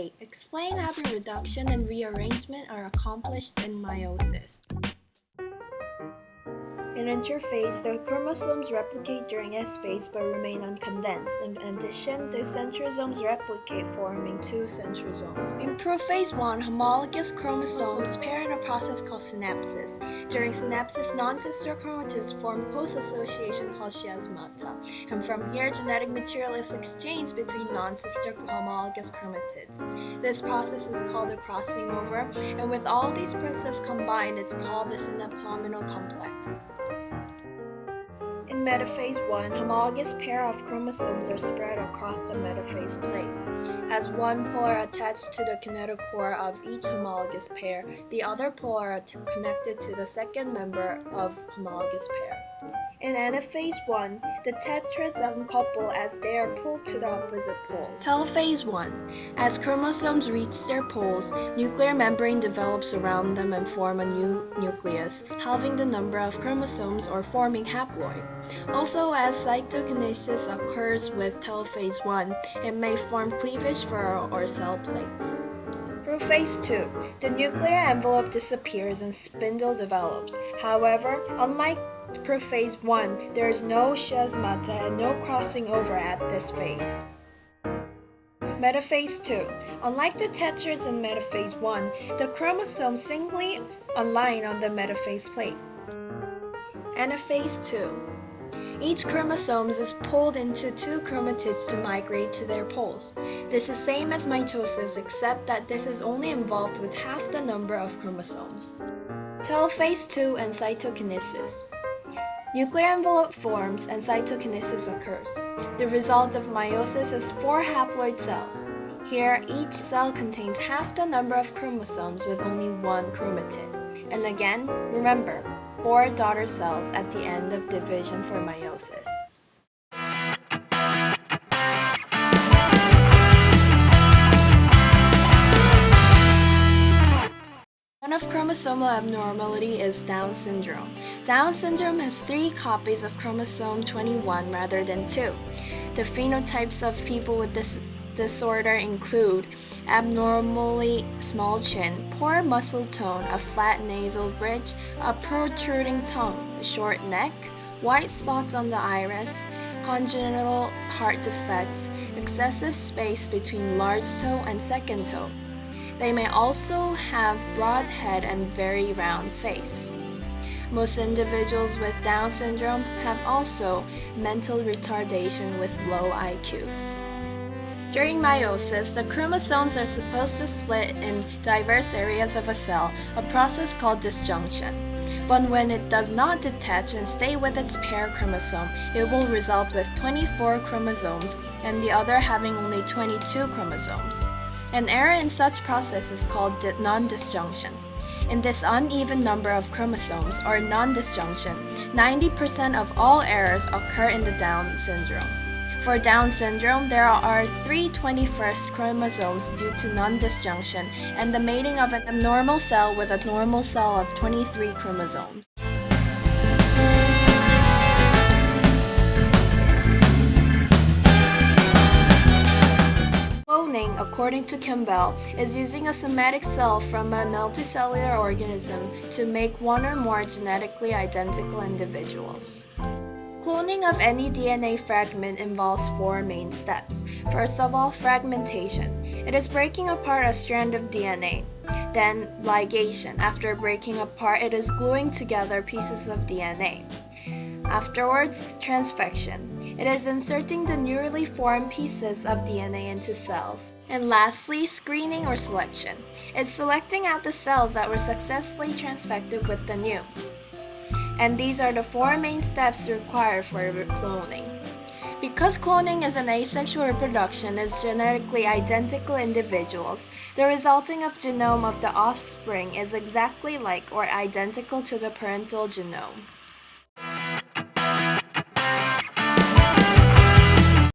8. Explain how the reduction and rearrangement are accomplished in meiosis. In interphase, the chromosomes replicate during S phase but remain uncondensed. In addition, the centrosomes replicate, forming two centrosomes. In prophase 1, homologous chromosomes pair in a process called synapsis. During synapsis, non-sister chromatids form close association called chiasmata, and from here, genetic material is exchanged between non-sister homologous chromatids. This process is called the crossing over, and with all these processes combined, it's called the synaptominal complex. In metaphase 1, homologous pair of chromosomes are spread across the metaphase plate. As one pole are attached to the kinetochore of each homologous pair, the other pole are connected to the second member of homologous pair. In anaphase 1, the tetrads uncouple as they are pulled to the opposite poles. Telophase 1. As chromosomes reach their poles, nuclear membrane develops around them and form a new nucleus, halving the number of chromosomes or forming haploid. Also, as cytokinesis occurs with telophase 1, it may form cleavage for or cell plates. Prophase 2. The nuclear envelope disappears and spindle develops. However, unlike prophase 1, there is no chiasmata and no crossing over at this phase. Metaphase 2. Unlike the tetrads in metaphase 1, the chromosomes singly align on the metaphase plate. Anaphase 2. Each chromosome is pulled into two chromatids to migrate to their poles. This is same as mitosis, except that this is only involved with half the number of chromosomes. Telophase 2 and cytokinesis. Nuclear envelope forms and cytokinesis occurs. The result of meiosis is 4 haploid cells. Here, each cell contains half the number of chromosomes with only one chromatid. And again, remember, 4 daughter cells at the end of division for meiosis. One of chromosomal abnormality is Down syndrome. Down syndrome has 3 copies of chromosome 21 rather than 2. The phenotypes of people with this disorder include abnormally small chin, poor muscle tone, a flat nasal bridge, a protruding tongue, a short neck, white spots on the iris, congenital heart defects, excessive space between large toe and second toe. They may also have broad head and very round face. Most individuals with Down syndrome have also mental retardation with low IQs. During meiosis, the chromosomes are supposed to split in diverse areas of a cell, a process called disjunction. But when it does not detach and stay with its pair chromosome, it will result with 24 chromosomes and the other having only 22 chromosomes. An error in such process is called non-disjunction. In this uneven number of chromosomes, or non-disjunction, 90% of all errors occur in the Down syndrome. For Down syndrome, there are 3 21st chromosomes due to non-disjunction and the mating of an abnormal cell with a normal cell of 23 chromosomes. Cloning, according to Campbell, is using a somatic cell from a multicellular organism to make one or more genetically identical individuals. Cloning of any DNA fragment involves 4 main steps. First of all, fragmentation. It is breaking apart a strand of DNA. Then, ligation. After breaking apart, it is gluing together pieces of DNA. Afterwards, transfection. It is inserting the newly formed pieces of DNA into cells. And lastly, screening or selection. It's selecting out the cells that were successfully transfected with the new. And these are the 4 main steps required for cloning. Because cloning is an asexual reproduction as genetically identical individuals, the resulting of genome of the offspring is exactly like or identical to the parental genome.